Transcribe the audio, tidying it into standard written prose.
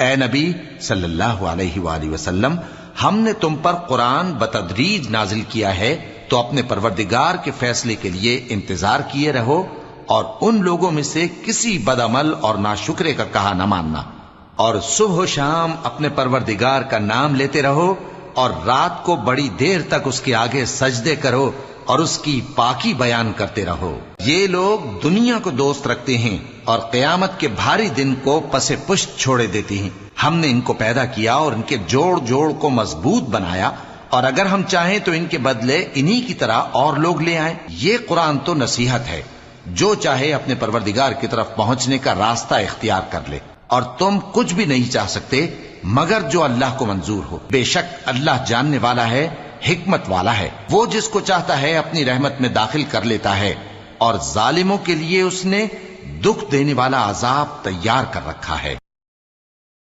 اے نبی صلی اللہ علیہ وآلہ وسلم، ہم نے تم پر قرآن بتدریج نازل کیا ہے، تو اپنے پروردگار کے فیصلے کے لیے انتظار کیے رہو، اور ان لوگوں میں سے کسی بدعمل اور ناشکرے کا کہا نہ ماننا، اور صبح و شام اپنے پروردگار کا نام لیتے رہو، اور رات کو بڑی دیر تک اس کے آگے سجدے کرو اور اس کی پاکی بیان کرتے رہو۔ یہ لوگ دنیا کو دوست رکھتے ہیں اور قیامت کے بھاری دن کو پس پشت چھوڑے دیتے ہیں۔ ہم نے ان کو پیدا کیا اور ان کے جوڑ جوڑ کو مضبوط بنایا، اور اگر ہم چاہیں تو ان کے بدلے انہی کی طرح اور لوگ لے آئیں۔ یہ قرآن تو نصیحت ہے، جو چاہے اپنے پروردگار کی طرف پہنچنے کا راستہ اختیار کر لے، اور تم کچھ بھی نہیں چاہ سکتے مگر جو اللہ کو منظور ہو۔ بے شک اللہ جاننے والا ہے، حکمت والا ہے۔ وہ جس کو چاہتا ہے اپنی رحمت میں داخل کر لیتا ہے، اور ظالموں کے لیے اس نے دکھ دینے والا عذاب تیار کر رکھا ہے۔